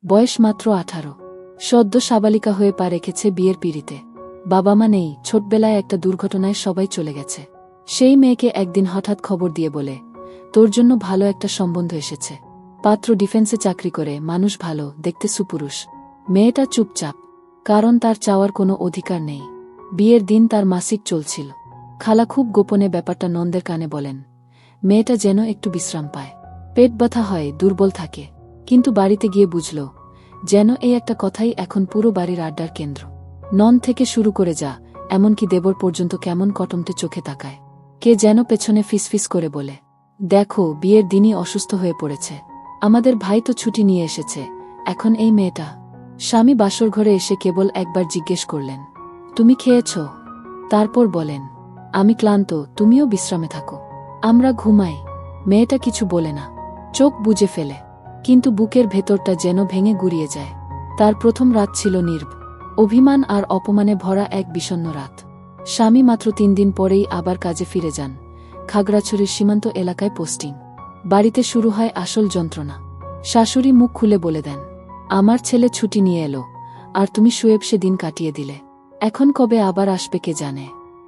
বয়স মাত্র 18। সদ্য সাবালিকা হয়ে পা রেখেছে বিয়ের পিঁড়িতে। বাবা মা নেই, ছোটবেলায় একটা দুর্ঘটনায় সবাই চলে গেছে। সেই মেয়েকে একদিন হঠাৎ খবর দিয়ে বলে, তোর জন্য ভালো একটা সম্বন্ধ এসেছে। পাত্র ডিফেন্সে চাকরি করে, মানুষ ভালো, দেখতে সুপুরুষ। মেয়েটা চুপচাপ, কারণ তার চাওয়ার কোনো অধিকার নেই। বিয়ের দিন তার মাসিক চলছিল। খালা খুব গোপনে ব্যাপারটা নন্দের কানে বলেন। মেয়েটা যেন একটু বিশ্রাম পায়। পেট ব্যথা হয়, দুর্বল থাকে, কিন্তু বাড়িতে গিয়ে বুঝল যেন এই একটা কথাই এখন পুরো বাড়ির আড্ডার কেন্দ্র। নন্দ থেকে শুরু করে যা, এমনকি দেবর পর্যন্ত কেমন কটমটে চোখে তাকায়। কে যেন পেছনে ফিসফিস করে বলে, দেখো, বিয়ের দিনই অসুস্থ হয়ে পড়েছে। আমাদের ভাই তো ছুটি নিয়ে এসেছে, এখন এই মেয়েটা। স্বামী বাসর ঘরে এসে কেবল একবার জিজ্ঞেস করলেন, তুমি খেয়েছ? তারপর বলেন, আমি ক্লান্ত, তুমিও বিশ্রামে থাকো, আমরা ঘুমাই। মেয়েটা কিছু বলে না, চোখ বুজে ফেলে, কিন্তু বুকের ভেতরটা যেন ভেঙে গুড়িয়ে যায়। তার প্রথম রাত ছিল নীরব, অভিমান আর অপমানে ভরা এক বিষণ্ণ রাত। স্বামী মাত্র 3 দিন পরেই আবার কাজে ফিরে যান। খাগড়াছড়ির সীমান্ত এলাকায় পোস্টিং। বাড়িতে শুরু হয় আসল যন্ত্রণা। শাশুড়ি মুখ খুলে বলে দেন, আমার ছেলে ছুটি নিয়ে এলো, আর তুমি শুয়ে সে দিন কাটিয়ে দিলে। এখন কবে আবার আসবে কে জানে।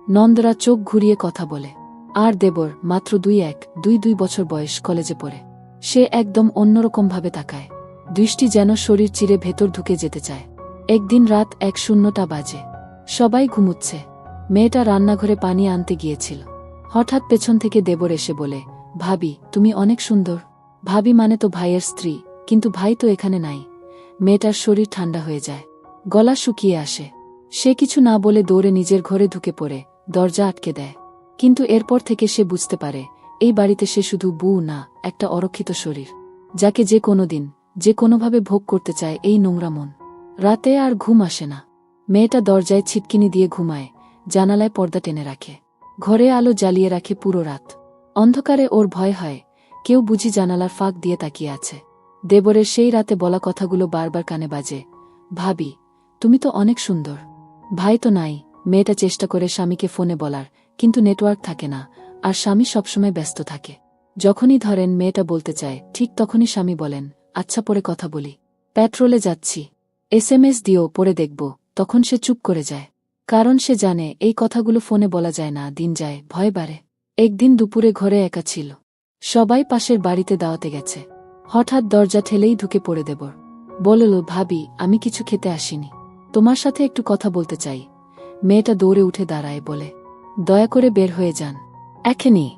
নন্দরা চোখ ঘুরিয়ে কথা বলে। আর দেবর মাত্র 2 বছর বয়স, কলেজে পড়ে। সে একদম অন্যরকমভাবে তাকায়, দৃষ্টি যেন শরীর চিরে ভেতর ঢুকে যেতে চায়। একদিন রাত 1:00 বাজে, সবাই ঘুমুচ্ছে। মেয়েটা রান্নাঘরে পানি আনতে গিয়েছিল। হঠাৎ পেছন থেকে দেবর এসে বলে, ভাবি, তুমি অনেক সুন্দর। ভাবি মানে তো ভাইয়ের স্ত্রী, কিন্তু ভাই তো এখানে নাই। মেয়েটার শরীর ঠান্ডা হয়ে যায়, গলা শুকিয়ে আসে। সে কিছু না বলে দৌড়ে নিজের ঘরে ঢুকে পড়ে দরজা আটকে দেয়। কিন্তু এরপর থেকে সে বুঝতে পারে, এই বাড়িতে সে শুধু বউ না, একটা অরক্ষিত শরীর, যাকে যে কোনোদিন যে কোনোভাবে ভোগ করতে চায় এই নোংরা মন। রাতে আর ঘুম আসে না। মেয়েটা দরজায় ছিটকিনি দিয়ে ঘুমায়, জানালায় পর্দা টেনে রাখে, ঘরে আলো জ্বালিয়ে রাখে পুরো রাত। অন্ধকারে ওর ভয় হয়, কেউ বুঝি জানালার ফাঁক দিয়ে তাকিয়ে আছে। দেবরের সেই রাতে বলা কথাগুলো বারবার কানে বাজে, ভাবি, তুমি তো অনেক সুন্দর। ভাই তো নাই। মেয়েটা চেষ্টা করে স্বামীকে ফোনে বলার, কিন্তু নেটওয়ার্ক থাকে না, আর স্বামী সবসময় ব্যস্ত থাকে। যখনই ধরেন মেয়েটা বলতে চায়, ঠিক তখনই স্বামী বলেন, আচ্ছা পরে কথা বলি, পেট্রোলে যাচ্ছি, SMS দিও, পরে দেখব। তখন সে চুপ করে যায়, কারণ সে জানে এই কথাগুলো ফোনে বলা যায় না। দিন যায়, ভয় বাড়ে। একদিন দুপুরে ঘরে একা ছিল, সবাই পাশের বাড়িতে দাওয়াতে গেছে। হঠাৎ দরজা ঠেলেই ঢুকে পড়ে দেবর। বলল, ভাবি, আমি কিছু খেতে আসিনি, তোমার সাথে একটু কথা বলতে চাই। মেয়েটা দৌড়ে উঠে দাঁড়ায়, বলে, দয়া করে বের হয়ে যান এখনই।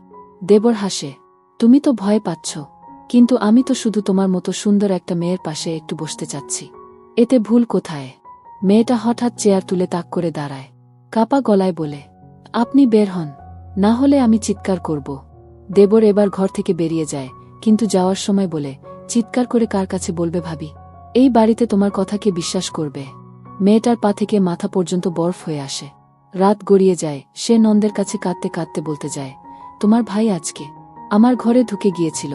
দেবর হাসে, তুমি তো ভয় পাচ্ছ, কিন্তু আমি তো শুধু তোমার মতো সুন্দর একটা মেয়ের পাশে একটু বসতে চাচ্ছি, এতে ভুল কোথায়? মেয়েটা হঠাৎ চেয়ার তুলে তাক করে দাঁড়ায়, কাপা গলায় বলে, আপনি বের হন, না হলে আমি চিৎকার করব। দেবর এবার ঘর থেকে বেরিয়ে যায়, কিন্তু যাওয়ার সময় বলে, চিৎকার করে কার কাছে বলবে ভাবি? এই বাড়িতে তোমার কথা কে বিশ্বাস করবে? মেয়েটার পা থেকে মাথা পর্যন্ত বরফ হয়ে আসে। রাত গড়িয়ে যায়, সে নন্দের কাছে কাঁদতে কাঁদতে বলতে যায়, তোমার ভাই আজকে আমার ঘরে ঢুকে গিয়েছিল।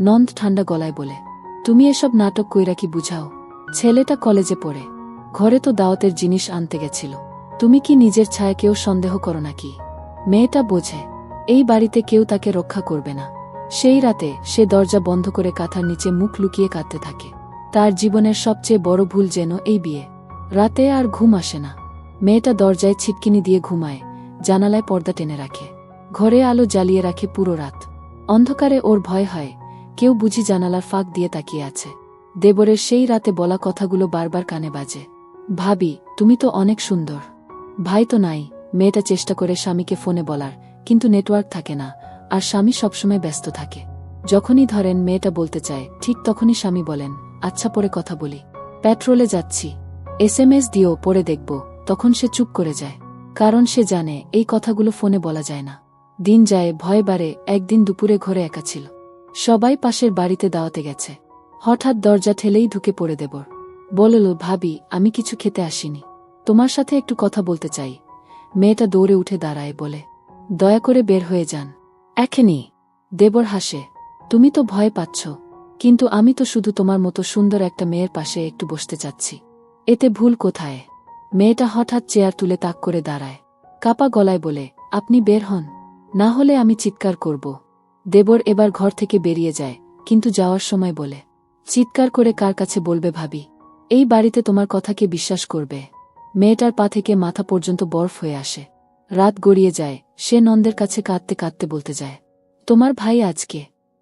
নন্দ ঠান্ডা গলায় বলে, তুমি এসব নাটক কইরা কি বুঝাও? ছেলেটা কলেজে পড়ে, ঘরে তো দাওয়াতের জিনিস আনতে গেছিল। তুমি কি নিজের ছায়াকেও সন্দেহ করো নাকি? মেয়েটা বোঝে, এই বাড়িতে কেউ তাকে রক্ষা করবে না। সেই রাতে সে দরজা বন্ধ করে কাঁথার নিচে মুখ লুকিয়ে কাঁদতে থাকে। তার জীবনের সবচেয়ে বড় ভুল যেন এই বিয়ে। রাতে আর ঘুম আসে না। মেয়েটা দরজায় ছিটকিনি দিয়ে ঘুমায়, জানালায় পর্দা টেনে রাখে, ঘরে আলো জ্বালিয়ে রাখে পুরো রাত। অন্ধকারে ওর ভয় হয়, কেউ বুঝি জানালার ফাঁক দিয়ে তাকিয়ে আছে। দেবরের সেই রাতে বলা কথাগুলো বারবার কানে বাজে, ভাবি, তুমি তো অনেক সুন্দর। ভাই তো নাই। মেয়েটা চেষ্টা করে স্বামীকে ফোনে বলার, কিন্তু নেটওয়ার্ক থাকে না, আর স্বামী সবসময় ব্যস্ত থাকে। যখনই ধরেন মেয়েটা বলতে চায়, ঠিক তখনই স্বামী বলেন, আচ্ছা পরে কথা বলি, পেট্রোলে যাচ্ছি, SMS দিও, পরে দেখব। তখন সে চুপ করে যায়, কারণ সে জানে এই কথাগুলো ফোনে বলা যায় না। দিন যায়, ভয় বাড়ে। একদিন দুপুরে ঘরে একা ছিল, সবাই পাশের বাড়িতে দাওয়াতে গেছে। হঠাৎ দরজা ঠেলেই ঢুকে পড়ে দেবর। বলল, ভাবি, আমি কিছু খেতে আসিনি, তোমার সাথে একটু কথা বলতে চাই। মেয়েটা দৌড়ে উঠে দাঁড়ায়, বলে, দয়া করে বের হয়ে যান এখনই। দেবর হাসে, তুমি তো ভয় পাচ্ছ, কিন্তু আমি তো শুধু তোমার মতো সুন্দর একটা মেয়ের পাশে একটু বসতে চাচ্ছি, এতে ভুল কোথায়? মেয়েটা হঠাৎ চেয়ার তুলে তাক করে দাঁড়ায়, কাপা গলায় বলে, আপনি বের হন, না হলে আমি চিৎকার করব। দেবর এবার ঘর থেকে বেরিয়ে যায়, কিন্তু যাওয়ার সময় বলে, চিৎকার করে কার কাছে বলবে ভাবি? এই বাড়িতে তোমার কথা কে বিশ্বাস করবে? মেয়েটার পা থেকে মাথা পর্যন্ত বরফ হয়ে আসে। রাত গড়িয়ে যায়, সে নন্দের কাছে কাঁদতে কাঁদতে বলতে যায়, তোমার ভাই আজকে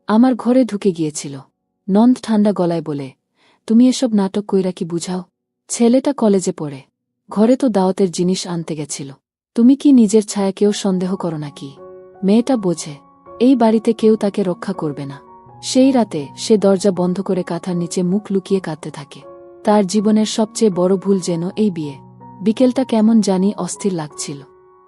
আমার ঘরে ঢুকে গিয়েছিল। নন্দ ঠান্ডা গলায় বলে, তুমি এসব নাটক কইরা কি বুঝাও? ছেলেটা কলেজে পড়ে, ঘরে তো দাওয়াতের জিনিস আনতে গেছিল। তুমি কি নিজের ছায়াকেও সন্দেহ করো নাকি? মেয়েটা বোঝে এই বাড়িতে কেউ তাকে রক্ষা করবে না। সেই রাতে সে দরজা বন্ধ করে কাঁথার নিচে মুখ লুকিয়ে কাঁদতে থাকে। তার জীবনের সবচেয়ে বড় ভুল যেন এই বিয়ে। বিকেলটা কেমন জানি অস্থির লাগছিল।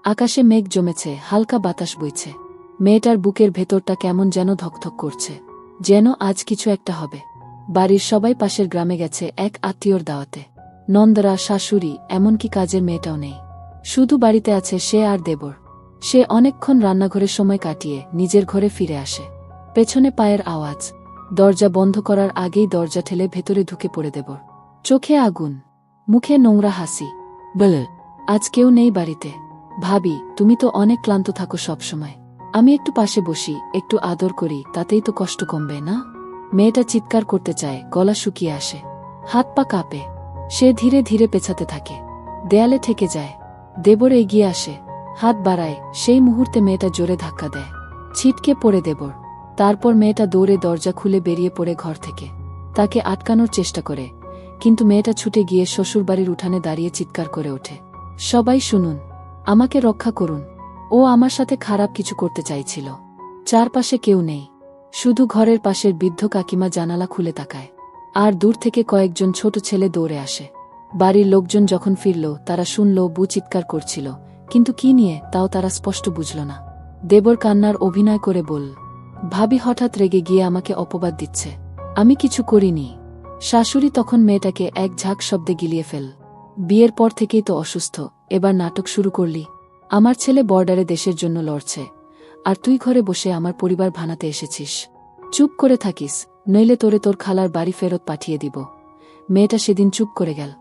আকাশে মেঘ জমেছে, হালকা বাতাস বইছে। মেয়েটার বুকের ভেতরটা কেমন যেন ধকধক করছে, যেন আজ কিছু একটা হবে। বাড়ির সবাই পাশের গ্রামে গেছে এক আত্মীয়র দাওয়াতে। নন্দরা, শাশুড়ি, এমনকি কাজের মেয়েটাও নেই। শুধু বাড়িতে আছে সে আর দেবর। সে অনেকক্ষণ রান্নাঘরে সময় কাটিয়ে নিজের ঘরে ফিরে আসে। পেছনে পায়ের আওয়াজ। দরজা বন্ধ করার আগেই দরজা ঠেলে ভেতরে ঢুকে পড়ে দেবর। চোখে আগুন, মুখে নোংরা হাসি। বল, আজ কেউ নেই বাড়িতে? ভাবি, তুমি তো অনেক ক্লান্ত থাকো সবসময়। আমি একটু পাশে বসি, একটু আদর করি, তাতেই তো কষ্ট কমবে না? মেয়েটা চিৎকার করতে চায়, গলা শুকিয়ে আসে, হাত পা কাঁপে। সে ধীরে ধীরে পেছাতে থাকে, দেয়ালে ঠেকে যায়। দেবর এগিয়ে আসে, হাত বাড়ায়। সেই মুহূর্তে মেয়েটা জোরে ধাক্কা দেয়, ছিটকে পড়ে দেবর। তারপর মেয়েটা দৌড়ে দরজা খুলে বেরিয়ে পড়ে ঘর থেকে। তাকে আটকানোর চেষ্টা করে, কিন্তু মেয়েটা ছুটে গিয়ে শ্বশুরবাড়ির উঠানে দাঁড়িয়ে চিৎকার করে ওঠে, সবাই শুনুন, আমাকে রক্ষা করুন। ও আমার সাথে খারাপ কিছু করতে চাইছিল। চারপাশে কেউ নেই, শুধু ঘরের পাশের বৃদ্ধ কাকিমা জানালা খুলে তাকায়। আর দূর থেকে কয়েকজন ছোট ছেলে দৌড়ে আসে। বাড়ির লোকজন যখন ফিরল, তারা শুনল বউ চিৎকার করছিল, কিন্তু কি নিয়ে তাও তারা স্পষ্ট বুঝল না। দেবর কান্নার অভিনয় করে বলল, ভাবি হঠাৎ রেগে গিয়ে আমাকে অপবাদ দিচ্ছে, আমি কিছু করিনি। শাশুড়ি তখন মেয়েটাকে এক ঝাঁক শব্দে গিলিয়ে ফেল, বিয়ের পর থেকেই তো অসুস্থ, এবার নাটক শুরু করলি? আমার ছেলে বর্ডারে দেশের জন্য লড়ছে, আর তুই ঘরে বসে আমার পরিবার ভাঙাতে এসেছিস। চুপ করে থাকিস, নইলে তোরে তোর খালার বাড়ি ফেরত পাঠিয়ে দিব। মেয়েটা সেদিন চুপ করে গেল।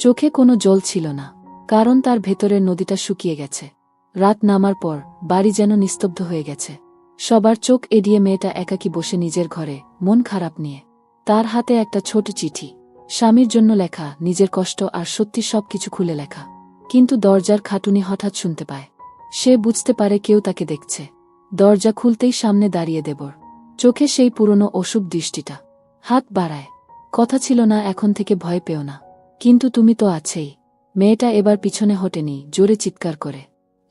চোখে কোনো জল ছিল না, কারণ তার ভেতরের নদীটা শুকিয়ে গেছে। রাত নামার পর বাড়ি যেন নিস্তব্ধ হয়ে গেছে। সবার চোখ এড়িয়ে মেয়েটা একাকী বসে নিজের ঘরে, মন খারাপ নিয়ে। তার হাতে একটা ছোট চিঠি, স্বামীর জন্য লেখা, নিজের কষ্ট আর সত্যি সবকিছু খুলে লেখা। কিন্তু দরজার খাটুনি হঠাৎ শুনতে পায়। সে বুঝতে পারে কেউ তাকে দেখছে। দরজা খুলতেই সামনে দাঁড়িয়ে দেবর, চোখে সেই পুরনো অশুভ দৃষ্টিটা। হাত বাড়ায়, কথা ছিল না, এখন থেকে ভয় পেও না, কিন্তু তুমি তো আছেই। মেয়েটা এবার পিছনে হটেনি, জোরে চিৎকার করে,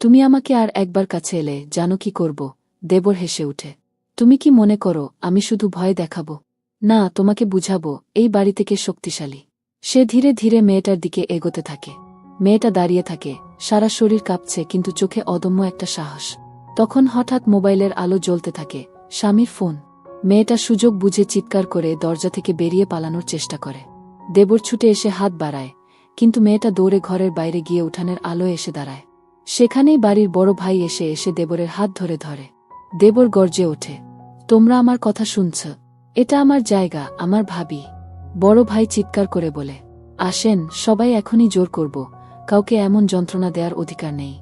তুমি আমাকে আর একবার কাছে এলে জানো কি করব? দেবর হেসে উঠে, তুমি কি মনে করো আমি শুধু ভয় দেখাবো? না, তোমাকে বুঝাবো এই বাড়ি থেকে শক্তিশালী। সে ধীরে ধীরে মেয়েটার দিকে এগোতে থাকে। মেয়েটা দাঁড়িয়ে থাকে, সারা শরীর কাঁপছে, কিন্তু চোখে অদম্য একটা সাহস। তখন হঠাৎ মোবাইলের আলো জ্বলতে থাকে, স্বামীর ফোন। মেয়েটা সুযোগ বুঝে চিৎকার করে দরজা থেকে বেরিয়ে পালানোর চেষ্টা করে। দেবর ছুটে এসে হাত বাড়ায়, কিন্তু মেয়েটা দৌড়ে ঘরের বাইরে গিয়ে উঠানের আলোয় এসে দাঁড়ায়। সেখানেই বাড়ির বড় ভাই এসে এসে দেবরের হাত ধরে ধরে। দেবর গর্জে ওঠে, তোমরা আমার কথা শুনছ? এটা আমার জায়গা, আমার ভাবি। বড় ভাই চিৎকার করে বলে, আসেন, সবাই এখনই জোর করব, কাউকে এমন যন্ত্রণা দেওয়ার অধিকার নেই।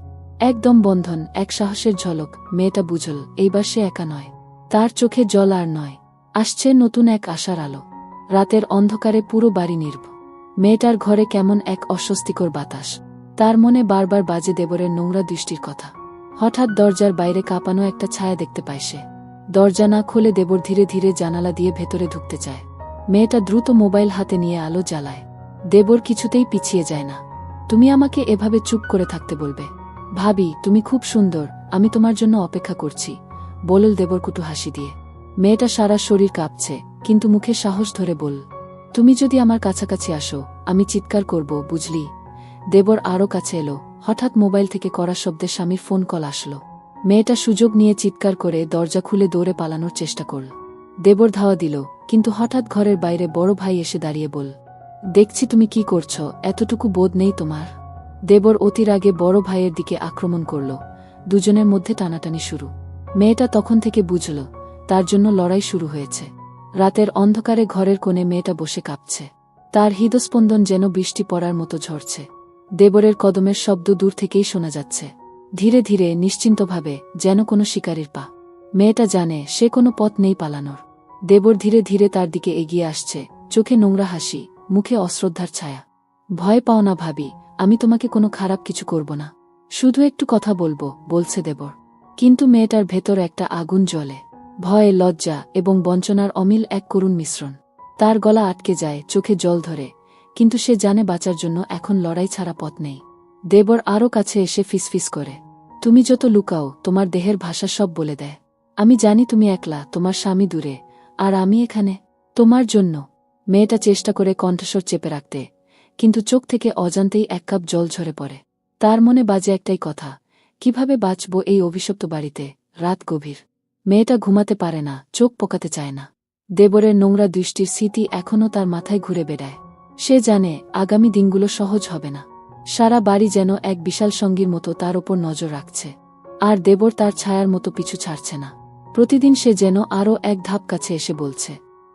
একদম বন্ধন, এক সাহসের ঝলক। মেয়েটা বুঝল এইবার সে একা নয়। তার চোখে জল আর নয়, আসছে নতুন এক আশার আলো। রাতের অন্ধকারে পুরো বাড়ি নীরব। মেয়েটার ঘরে কেমন এক অস্বস্তিকর বাতাস। তার মনে বারবার বাজে দেবরের নোংরা দৃষ্টির কথা। হঠাৎ দরজার বাইরে কাঁপানো একটা ছায়া দেখতে পায় সে। দরজা না খুলে দেবর ধীরে ধীরে জানালা দিয়ে ভেতরে ঢুকতে চায়। মেয়েটা দ্রুত মোবাইল হাতে নিয়ে আলো জ্বালায়। দেবর কিছুতেই পিছিয়ে যায় না। তুমি আমাকে এভাবে চুপ করে থাকতে বলবে? ভাবি, তুমি খুব সুন্দর, আমি তোমার জন্য অপেক্ষা করছি, বলল দেবর কুটু হাসি দিয়ে। মেয়েটা সারা শরীর কাঁপছে, কিন্তু মুখে সাহস ধরে বলল, তুমি যদি আমার কাছাকাছি আসো আমি চিৎকার করব, বুঝলি? দেবর আরও কাছে এলো। হঠাৎ মোবাইল থেকে কড়া শব্দে স্বামীর ফোন কল আসলো। মেয়েটা সুযোগ নিয়ে চিৎকার করে দরজা খুলে দৌড়ে পালানোর চেষ্টা করল। দেবর ধাওয়া দিল, কিন্তু হঠাৎ ঘরের বাইরে বড় ভাই এসে দাঁড়িয়ে বল, দেখছি তুমি কি করছ, এতটুকু বোধ নেই তোমার? দেবর অতির আগে বড় ভাইয়ের দিকে আক্রমণ করল। দুজনের মধ্যে টানাটানি শুরু। মেয়েটা তখন থেকে বুঝল তার জন্য লড়াই শুরু হয়েছে। রাতের অন্ধকারে ঘরের কোণে মেয়েটা বসে কাঁপছে। তার হৃদস্পন্দন যেন বৃষ্টি পড়ার মতো ঝরছে। দেবরের কদমের শব্দ দূর থেকেই শোনা যাচ্ছে, ধীরে ধীরে, নিশ্চিন্তভাবে, যেন কোনো শিকারীর পা। মেয়েটা জানে সে কোনো পথ নেই পালানোর। দেবর ধীরে ধীরে তার দিকে এগিয়ে আসছে, চোখে নোংরা হাসি, মুখে অশ্রদ্ধার ছায়া। ভয় পাও না ভাবি, আমি তোমাকে কোনো খারাপ কিছু করব না। শুধু একটু কথা বলবো, বলছে দেবর। কিন্তু মেয়েটার ভেতর একটা আগুন জ্বলে। ভয়, লজ্জা এবং বঞ্চনার অমিল এক করুণ মিশ্রণ। তার গলা আটকে যায়, চোখে জল ধরে, কিন্তু সে জানে বাঁচার জন্য এখন লড়াই ছাড়া পথ নেই। দেবর আরও কাছে এসে ফিসফিস করে, তুমি যত লুকাও, তোমার দেহের ভাষা সব বলে দেয়। আমি জানি তুমি একলা, তোমার স্বামী দূরে, আর আমি এখানে তোমার জন্য। মেয়েটা চেষ্টা করে কণ্ঠস্বর চেপে রাখতে, কিন্তু চোখ থেকে অজান্তেই এক কাপ জল ঝরে পড়ে। তার মনে বাজে একটাই কথা, কিভাবে বাঁচব এই অভিশপ্ত বাড়িতে। রাত গভীর। মেয়েটা ঘুমাতে পারে না, চোখ পোকাতে চায় না। দেবরের নোংরা দৃষ্টির স্মৃতি এখনও তার মাথায় ঘুরে বেড়ায়। সে জানে আগামী দিনগুলো সহজ হবে না। সারা বাড়ি যেন এক বিশাল সঙ্গীর মতো তার ওপর নজর রাখছে, আর দেবর তার ছায়ার মতো পিছু ছাড়ছে না। প্রতিদিন সে যেন আরও এক ধাপ কাছে এসে বলছে,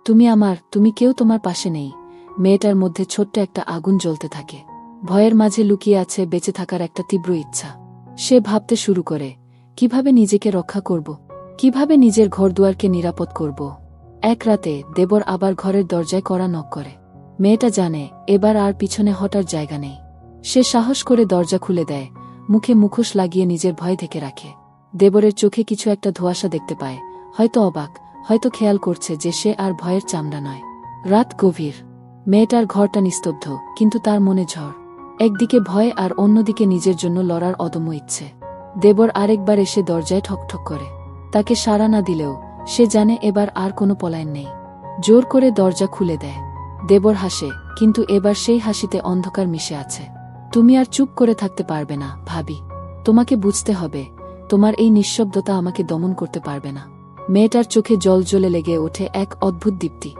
তুমি আমার, তুমি কেউ তোমার পাশে নেই। মেয়েটার মধ্যে ছোট্ট একটা আগুন জ্বলতে থাকে। ভয়ের মাঝে লুকিয়ে আছে বেঁচে থাকার একটা তীব্র ইচ্ছা। সে ভাবতে শুরু করে, কিভাবে নিজেকে রক্ষা করব, কিভাবে নিজের ঘরদুয়ারকে নিরাপদ করব। এক রাতে দেবর আবার ঘরের দরজায় কড়া নক করে। মেয়েটা জানে এবার আর পিছনে হটার জায়গা নেই। সে সাহস করে দরজা খুলে দেয়, মুখে মুখোশ লাগিয়ে নিজের ভয় ঢেকে রাখে। দেবরের চোখে কিছু একটা ধোঁয়াশা দেখতে পায়, হয়তো অবাক, হয়তো খেয়াল করছে যে সে আর ভয়ের চামড়া নয়। রাত গভীর। মেয়েটার ঘরটা নিস্তব্ধ, কিন্তু তার মনে ঝড়। একদিকে ভয় আর অন্যদিকে নিজের জন্য লড়ার অদম্য ইচ্ছে। দেবর আরেকবার এসে দরজায় ঠকঠক করে। তাকে সাড়া না দিলেও সে জানে এবার আর কোনো পলায়ন নেই। জোর করে দরজা খুলে দেয়। দেবর হাসে, কিন্তু এবার সেই হাসিতে অন্ধকার মিশে আছে। তুমি আর চুপ করে থাকতে পারবে না ভাবি, তোমাকে বুঝতে হবে, তোমার এই নিঃশব্দতা আমাকে দমন করতে পারবে না। মেয়েটার চোখে জল জ্বলে লেগে ওঠে এক অদ্ভুত দীপ্তি।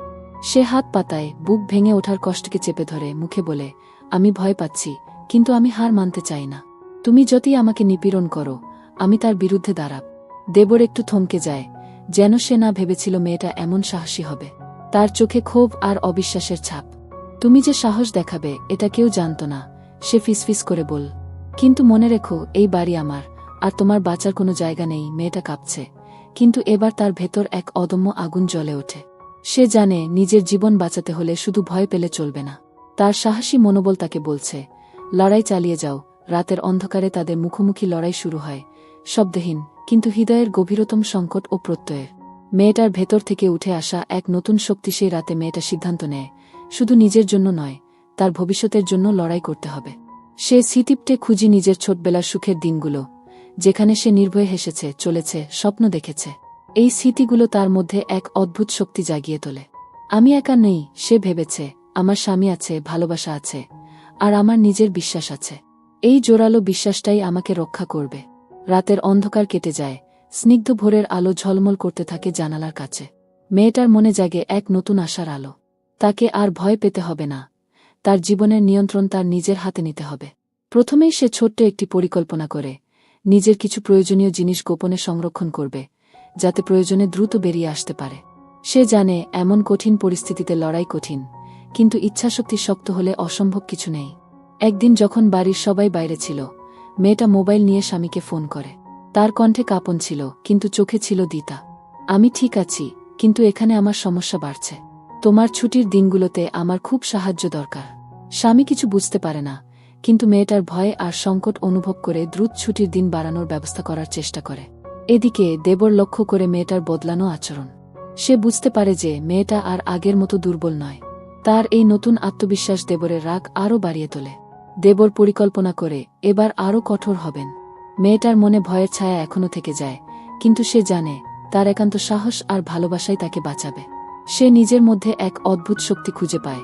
সে হাত পাতায়, বুক ভেঙে ওঠার কষ্টকে চেপে ধরে, মুখে বলে, আমি ভয় পাচ্ছি, কিন্তু আমি হার মানতে চাই না। তুমি যতই আমাকে নিপীড়ন করো, আমি তার বিরুদ্ধে দাঁড়াব। দেবর একটু থমকে যায়, যেন সে না ভেবেছিল মেয়েটা এমন সাহসী হবে। তার চোখে ক্ষোভ আর অবিশ্বাসের ছাপ। তুমি যে সাহস দেখাবে এটা কেউ জানত না, সে ফিসফিস করে বল। কিন্তু মনে রেখো, এই বাড়ি আমার, আর তোমার বাঁচার কোনো জায়গা নেই। মেয়েটা কাঁপছে, কিন্তু এবার তার ভেতর এক অদম্য আগুন জ্বলে ওঠে। সে জানে নিজের জীবন বাঁচাতে হলে শুধু ভয় পেলে চলবে না। তার সাহসী মনোবল তাকে বলছে, লড়াই চালিয়ে যাও। রাতের অন্ধকারে তাদের মুখোমুখি লড়াই শুরু হয়, শব্দহীন, কিন্তু হৃদয়ের গভীরতম সংকট ও প্রত্যয়ের। মেয়েটার ভেতর থেকে উঠে আসা এক নতুন শক্তি। সেই রাতে মেয়েটা সিদ্ধান্ত নেয়, শুধু নিজের জন্য নয়, তার ভবিষ্যতের জন্য লড়াই করতে হবে। সে স্মৃতিপটে খুঁজি নিজের ছোটবেলার সুখের দিনগুলো, যেখানে সে নির্ভয়ে হেসেছে, চলেছে, স্বপ্ন দেখেছে। এই স্মৃতিগুলো তার মধ্যে এক অদ্ভুত শক্তি জাগিয়ে তোলে। আমি একা নেই, সে ভেবেছে, আমার স্বামী আছে, ভালোবাসা আছে, আর আমার নিজের বিশ্বাস আছে। এই জোরালো বিশ্বাসটাই আমাকে রক্ষা করবে। রাতের অন্ধকার কেটে যায়, স্নিগ্ধ ভোরের আলো ঝলমল করতে থাকে জানালার কাছে। মেয়েটার মনে জাগে এক নতুন আশার আলো। তাকে আর ভয় পেতে হবে না, তার জীবনের নিয়ন্ত্রণ তার নিজের হাতে নিতে হবে। প্রথমেই সে ছোট্ট একটি পরিকল্পনা করে, নিজের কিছু প্রয়োজনীয় জিনিস গোপনে সংরক্ষণ করবে, যাতে প্রয়োজনে দ্রুত বেরিয়ে আসতে পারে। সে জানে এমন কঠিন পরিস্থিতিতে লড়াই কঠিন, কিন্তু ইচ্ছাশক্তি শক্ত হলে অসম্ভব কিছু নেই। একদিন যখন বাড়ির সবাই বাইরে ছিল, মেয়েটা মোবাইল নিয়ে স্বামীকে ফোন করে। তার কণ্ঠে কাঁপন ছিল, কিন্তু চোখে ছিল দ্বিধা। আমি ঠিক আছি, কিন্তু এখানে আমার সমস্যা বাড়ছে। তোমার ছুটির দিনগুলোতে আমার খুব সাহায্য দরকার। স্বামী কিছু বুঝতে পারে না, কিন্তু মেয়েটার ভয় আর সংকট অনুভব করে দ্রুত ছুটির দিন বাড়ানোর ব্যবস্থা করার চেষ্টা করে। এদিকে দেবর লক্ষ্য করে মেয়েটার বদলানো আচরণ। সে বুঝতে পারে যে মেয়েটা আর আগের মতো দুর্বল নয়। তার এই নতুন আত্মবিশ্বাস দেবরের রাগ আরও বাড়িয়ে তোলে। দেবর পরিকল্পনা করে এবার আরও কঠোর হবেন। মেয়েটার মনে ভয়ের ছায়া এখনো থেকে যায়, কিন্তু সে জানে তার একান্ত সাহস আর ভালোবাসাই তাকে বাঁচাবে। সে নিজের মধ্যে এক অদ্ভুত শক্তি খুঁজে পায়,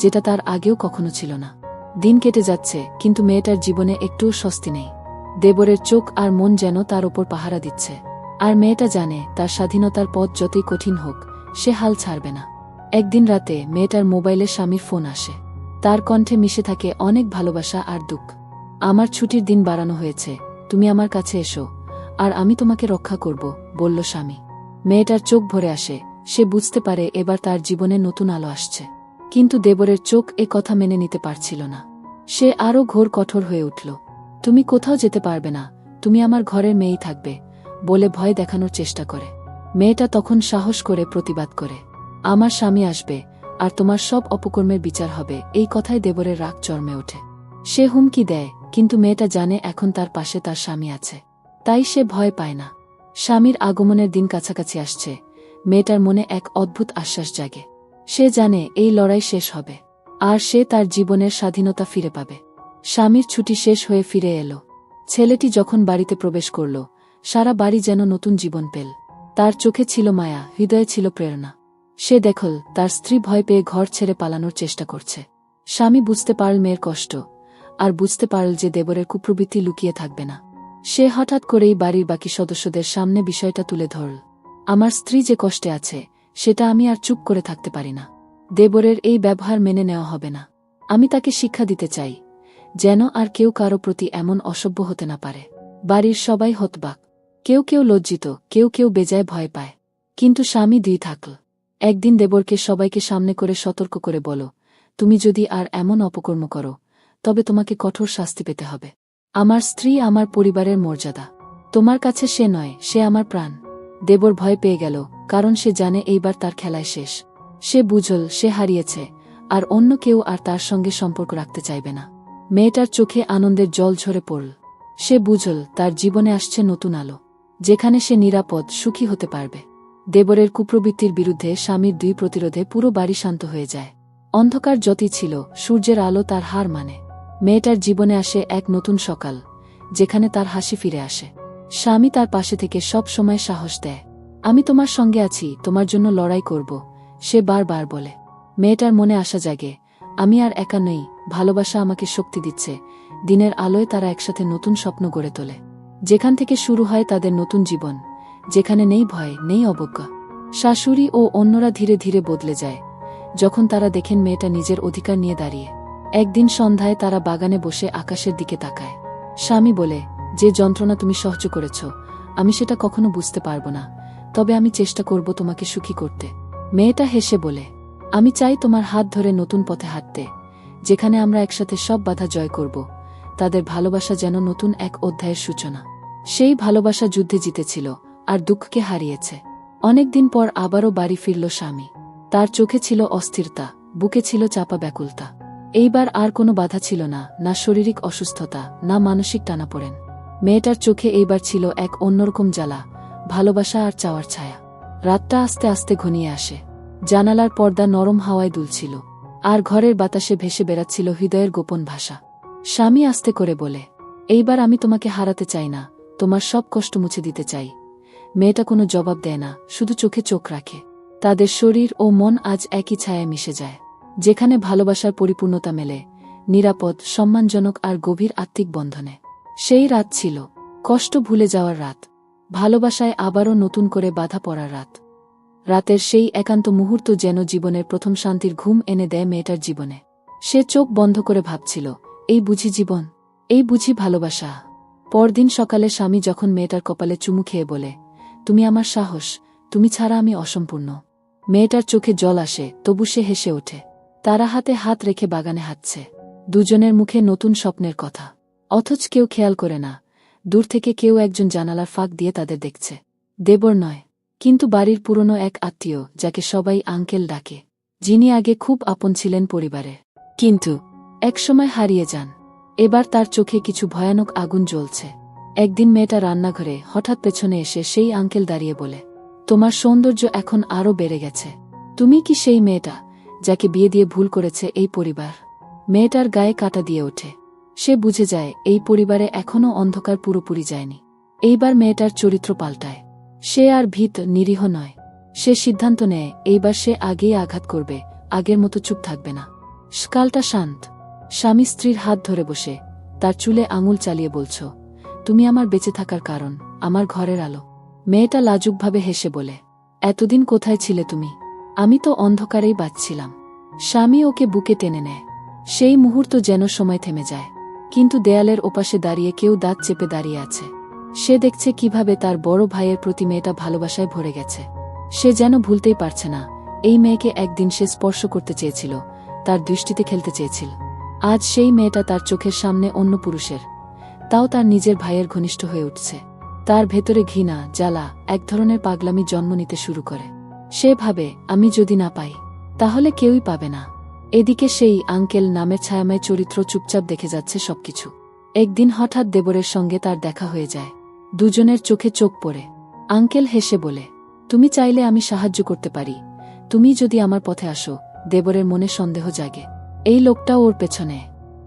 যেটা তার আগেও কখনো ছিল না। দিন কেটে যাচ্ছে, কিন্তু মেয়েটার জীবনে একটুও স্বস্তি নেই। দেবরের চোখ আর মন যেন তার ওপর পাহারা দিচ্ছে। আর মেয়েটা জানে তার স্বাধীনতার পথ যতই কঠিন হোক, সে হাল ছাড়বে না। একদিন রাতে মেয়েটার মোবাইলে স্বামীর ফোন আসে। তার কণ্ঠে মিশে থাকে অনেক ভালোবাসা আর দুঃখ। আমার ছুটির দিন বাড়ানো হয়েছে, তুমি আমার কাছে এসো, আর আমি তোমাকে রক্ষা করব, বলল স্বামী। মেয়েটার চোখ ভরে আসে, সে বুঝতে পারে এবার তার জীবনে নতুন আলো আসছে। কিন্তু দেবরের চোখ এ কথা মেনে নিতে পারছিল না। সে আরও ঘোর কঠোর হয়ে উঠল। তুমি কোথাও যেতে পারবে না, তুমি আমার ঘরের মেয়েই থাকবে, বলে ভয় দেখানোর চেষ্টা করে। মেয়েটা তখন সাহস করে প্রতিবাদ করে, আমার স্বামী আসবে, আর তোমার সব অপকর্মের বিচার হবে। এই কথায় দেবরের রাগ চর্মে ওঠে। সে হুমকি দেয়, কিন্তু মেয়েটা জানে এখন তার পাশে তার স্বামী আছে, তাই সে ভয় পায় না। স্বামীর আগমনের দিন কাছাকাছি আসছে। মেয়েটার মনে এক অদ্ভুত আশ্বাস জাগে। সে জানে এই লড়াই শেষ হবে, আর সে তার জীবনের স্বাধীনতা ফিরে পাবে। স্বামীর ছুটি শেষ হয়ে ফিরে এলো। ছেলেটি যখন বাড়িতে প্রবেশ করল, সারা বাড়ি যেন নতুন জীবন পেল। তার চোখে ছিল মায়া, হৃদয়ে ছিল প্রেরণা। সে দেখল তার স্ত্রী ভয় পেয়ে ঘর ছেড়ে পালানোর চেষ্টা করছে। স্বামী বুঝতে পারল মেয়ের কষ্ট, আর বুঝতে পারল যে দেবরের কুপ্রবৃত্তি লুকিয়ে থাকবে না। সে হঠাৎ করেই বাড়ির বাকি সদস্যদের সামনে বিষয়টা তুলে ধরল। আমার স্ত্রী যে কষ্টে আছে, সেটা আমি আর চুপ করে থাকতে পারি না। দেবরের এই ব্যবহার মেনে নেওয়া হবে না। আমি তাকে শিক্ষা দিতে চাই, যেন আর কেউ কারো প্রতি এমন অসভ্য হতে না পারে। বাড়ির সবাই হতবাক। কেউ কেউ লজ্জিত, কেউ কেউ বেজায় ভয় পায়। কিন্তু স্বামী দুই থাকল। একদিন দেবরকে সবাইকে সামনে করে সতর্ক করে বলো, তুমি যদি আর এমন অপকর্ম করো, তবে তোমাকে কঠোর শাস্তি পেতে হবে। আমার স্ত্রী আমার পরিবারের মর্যাদা। তোমার কাছে সে নয়, সে আমার প্রাণ। দেবর ভয় পেয়ে গেল, কারণ সে জানে এইবার তার খেলায় শেষ। সে বুঝল সে হারিয়েছে, আর অন্য কেউ আর তার সঙ্গে সম্পর্ক রাখতে চাইবে না। মেয়েটার চোখে আনন্দের জল ঝরে পড়ল। সে বুঝল তার জীবনে আসছে নতুন আলো, যেখানে সে নিরাপদ, সুখী হতে পারবে। দেবরের কুপ্রবৃত্তির বিরুদ্ধে স্বামীর দুই প্রতিরোধে পুরো বাড়ি শান্ত হয়ে যায়। অন্ধকার যতই ছিল, সূর্যের আলো তার হার মানে। মেয়েটার জীবনে আসে এক নতুন সকাল, যেখানে তার হাসি ফিরে আসে। স্বামী তার পাশে থেকে সব সময় সাহস দেয়। আমি তোমার সঙ্গে আছি, তোমার জন্য লড়াই করব, সে বারবার বলে। মেয়েটার মনে আশা জাগে, আমি আর একা নই, ভালোবাসা আমাকে শক্তি দিচ্ছে। দিনের আলোয় তারা একসাথে নতুন স্বপ্ন গড়ে তোলে, যেখান থেকে শুরু হয় তাদের নতুন জীবন, যেখানে নেই ভয়, নেই অবজ্ঞা। শাশুড়ি ও অন্যরা ধীরে ধীরে বদলে যায়, যখন তারা দেখেন মেয়েটা নিজের অধিকার নিয়ে দাঁড়িয়ে। একদিন সন্ধ্যায় তারা বাগানে বসে আকাশের দিকে তাকায়। স্বামী বলে, যে যন্ত্রণা তুমি সহ্য করেছ, আমি সেটা কখনো বুঝতে পারব না, তবে আমি চেষ্টা করব তোমাকে সুখী করতে। মেয়েটা হেসে বলে, আমি চাই তোমার হাত ধরে নতুন পথে হাঁটতে, যেখানে আমরা একসাথে সব বাধা জয় করব। তাদের ভালোবাসা যেন নতুন এক অধ্যায়ের সূচনা। সেই ভালোবাসা যুদ্ধে জিতেছিল, আর দুঃখকে হারিয়েছে। অনেকদিন পর আবারও বাড়ি ফিরল স্বামী। তার চোখে ছিল অস্থিরতা, বুকে ছিল চাপা ব্যাকুলতা। এইবার আর কোনো বাধা ছিল না, না শারীরিক অসুস্থতা, না মানসিক টানাপোড়েন। মেয়েটার চোখে এইবার ছিল এক অন্যরকম জ্বালা, ভালোবাসা আর চাওয়ার ছায়া। রাতটা আস্তে আস্তে ঘনিয়ে আসে। জানালার পর্দা নরম হাওয়ায় দুলছিল, আর ঘরের বাতাসে ভেসে বেড়াচ্ছিল হৃদয়ের গোপন ভাষা। স্বামী আস্তে করে বলে, এইবার আমি তোমাকে হারাতে চাই না, তোমার সব কষ্ট মুছে দিতে চাই। মেয়েটা কোনো জবাব দেয় না, শুধু চোখে চোখ রাখে। তাদের শরীর ও মন আজ একই ছায়ায় মিশে যায়, যেখানে ভালোবাসার পরিপূর্ণতা মেলে, নিরাপদ, সম্মানজনক আর গভীর আত্মিক বন্ধনে। সেই রাত ছিল কষ্ট ভুলে যাওয়ার রাত, ভালোবাসায় আবারও নতুন করে বাধা পড়ার রাত। রাতের সেই একান্ত মুহূর্ত যেন জীবনের প্রথম শান্তির ঘুম এনে দেয় মেয়েটার জীবনে। সে চোখ বন্ধ করে ভাবছিল, এই বুঝি জীবন, এই বুঝি ভালোবাসা। পরদিন সকালে স্বামী যখন মেয়েটার কপালে চুমু খেয়ে বলে, তুমি আমার সাহস, তুমি ছাড়া আমি অসম্পূর্ণ। মেয়েটার চোখে জল আসে, তবু সে হেসে ওঠে। তারা হাতে হাত রেখে বাগানে হাঁটছে, দুজনের মুখে নতুন স্বপ্নের কথা। অথচ কেউ খেয়াল করে না, দূর থেকে কেউ একজন জানালার ফাঁক দিয়ে তাদের দেখছে। দেবর নয়, কিন্তু বাড়ির পুরনো এক আত্মীয়, যাকে সবাই আঙ্কেল ডাকে, যিনি আগে খুব আপন ছিলেন পরিবারে, কিন্তু একসময় হারিয়ে যান। এবার তার চোখে কিছু ভয়ানক আগুন জ্বলছে। একদিন মেয়েটা রান্নাঘরে হঠাৎ পেছনে এসে সেই আঙ্কেল দাঁড়িয়ে বলে, তোমার সৌন্দর্য এখন আরও বেড়ে গেছে। তুমি কি সেই মেয়েটা, যাকে বিয়ে দিয়ে ভুল করেছে এই পরিবার? মেয়েটার গায়ে কাঁটা দিয়ে ওঠে। সে বুঝে যায় এই পরিবারে এখনও অন্ধকার পুরোপুরি যায়নি। এইবার মেয়েটার চরিত্র পাল্টায়। সে আর ভীত, নিরীহ নয়। সে সিদ্ধান্ত নেয়, এইবার সে আগেই আঘাত করবে, আগের মতো চুপ থাকবে না। সকালটা শান্ত। স্বামী স্ত্রীর হাত ধরে বসে, তার চুলে আঙুল চালিয়ে বলছ, তুমি আমার বেঁচে থাকার কারণ, আমার ঘরের আলো। মেয়েটা লাজুকভাবে হেসে বলে, এতদিন কোথায় ছিলে তুমি? আমি তো অন্ধকারেই বাঁচছিলাম। স্বামী ওকে বুকে টেনে নেয়। সেই মুহূর্ত যেন সময় থেমে যায়। কিন্তু দেয়ালের ওপাশে দাঁড়িয়ে কেউ দাঁত চেপে দাঁড়িয়ে আছে। সে দেখছে কিভাবে তার বড় ভাইয়ের প্রতি মেয়েটা ভালোবাসায় ভরে গেছে। সে যেন ভুলতেই পারছে না, এই মেয়েকে একদিন সে স্পর্শ করতে চেয়েছিল, তার দৃষ্টিতে খেলতে চেয়েছিল। আজ সেই মেয়েটা তার চোখের সামনে অন্য পুরুষের, তাও তার নিজের ভাইয়ের ঘনিষ্ঠ হয়ে উঠছে। তার ভেতরে ঘৃণা, জ্বালা, এক ধরনের পাগলামি জন্ম নিতে শুরু করে। সে ভাবে, আমি যদি না পাই তাহলে কেউই পাবে না। এদিকে সেই আঙ্কেল নামের ছায়াময় চরিত্র চুপচাপ দেখে যাচ্ছে সবকিছু। একদিন হঠাৎ দেবরের সঙ্গে তার দেখা হয়ে যায়। দুজনের চোখে চোখ পড়ে। আঙ্কেল হেসে বলে, তুমি চাইলে আমি সাহায্য করতে পারি, তুমি যদি আমার পথে আসো। দেবরের মনে সন্দেহ জাগে, এই লোকটাও ওর পেছনে।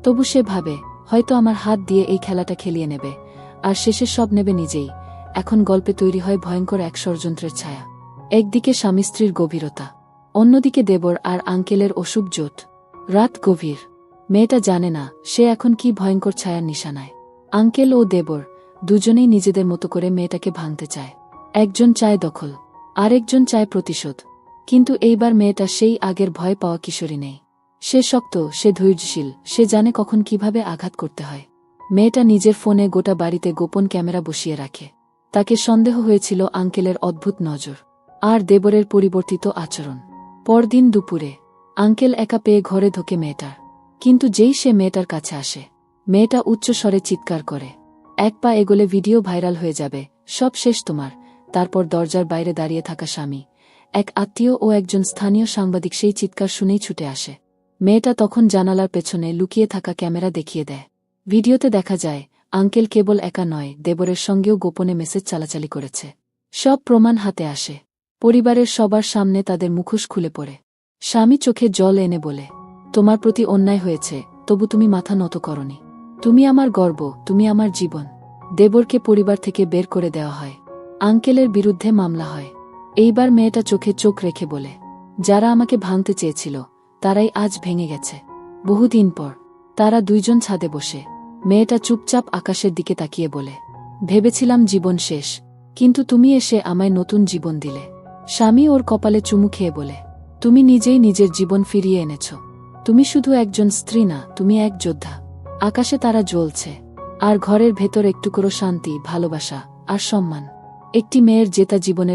তবু সে ভাবে, হয়তো আমার হাত দিয়ে এই খেলাটা খেলিয়ে নেবে, আর শেষে সব নেবে নিজেই। এখন গল্পে তৈরি হয় ভয়ঙ্কর এক ষড়যন্ত্রের ছায়া। একদিকে স্বামী স্ত্রীর গভীরতা, অন্যদিকে দেবর আর আঙ্কেলের অশুভ জোট। রাত গভীর। মেয়েটা জানে না সে এখন কি ভয়ঙ্কর ছায়ার নিশানায়। আঙ্কেল ও দেবর দুজনেই নিজেদের মতো করে মেয়েটাকে ভাঙতে চায়। একজন চায় দখল, আরেকজন চায় প্রতিশোধ। কিন্তু এইবার মেয়েটা সেই আগের ভয় পাওয়া কিশোরী নেই। সে শক্ত, সে ধৈর্যশীল, সে জানে কখন কিভাবে আঘাত করতে হয়। মেয়েটা নিজের ফোনে গোটা বাড়িতে গোপন ক্যামেরা বসিয়ে রাখে। তাকে সন্দেহ হয়েছিল আঙ্কেলের অদ্ভুত নজর আর দেবরের পরিবর্তিত আচরণ। পরদিন দুপুরে আঙ্কেল একা পেয়ে ঘরে ঢোকে মেয়েটার। কিন্তু যেই সে মেয়েটার কাছে আসে, মেয়েটা উচ্চ স্বরে চিৎকার করে, এক পা এগোলে ভিডিও ভাইরাল হয়ে যাবে, সব শেষ তোমার। তারপর দরজার বাইরে দাঁড়িয়ে থাকা স্বামী, এক আত্মীয় ও একজন স্থানীয় সাংবাদিক সেই চিৎকার শুনেই ছুটে আসে। মেয়েটা তখন জানালার পেছনে লুকিয়ে থাকা ক্যামেরা দেখিয়ে দেয়। ভিডিওতে দেখা যায় আঙ্কেল কেবল একা নয়, দেবরের সঙ্গেও গোপনে মেসেজ চালাচালি করেছে। সব প্রমাণ হাতে আসে। পরিবারের সবার সামনে তাদের মুখোশ খুলে পড়ে। স্বামী চোখে জল এনে বলে, তোমার প্রতি অন্যায় হয়েছে, তবু তুমি মাথা নত করনি। তুমি আমার গর্ব, তুমি আমার জীবন। দেবরকে পরিবার থেকে বের করে দেওয়া হয়। আঙ্কেলের বিরুদ্ধে মামলা হয়। এইবার মেয়েটা চোখে চোখ রেখে বলে, যারা আমাকে ভাঙতে চেয়েছিল তারাই আজ ভেঙে গেছে। বহুদিন পর তারা দুইজন ছাদে বসে। মেয়েটা চুপচাপ আকাশের দিকে তাকিয়ে বলে, ভেবেছিলাম জীবন শেষ, কিন্তু তুমি এসে আমায় নতুন জীবন দিলে। স্বামী ওর কপালে চুমু খেয়ে বলে, তুমি নিজেই নিজের জীবন ফিরিয়ে এনেছ। তুমি শুধু একজন স্ত্রী না, তুমি এক যোদ্ধা। আকাশে তারা জ্বলছে, আর ঘরের ভেতর একটুকরো শান্তি, ভালোবাসা আর সম্মান। একটি মেয়ের জেতা জীবনের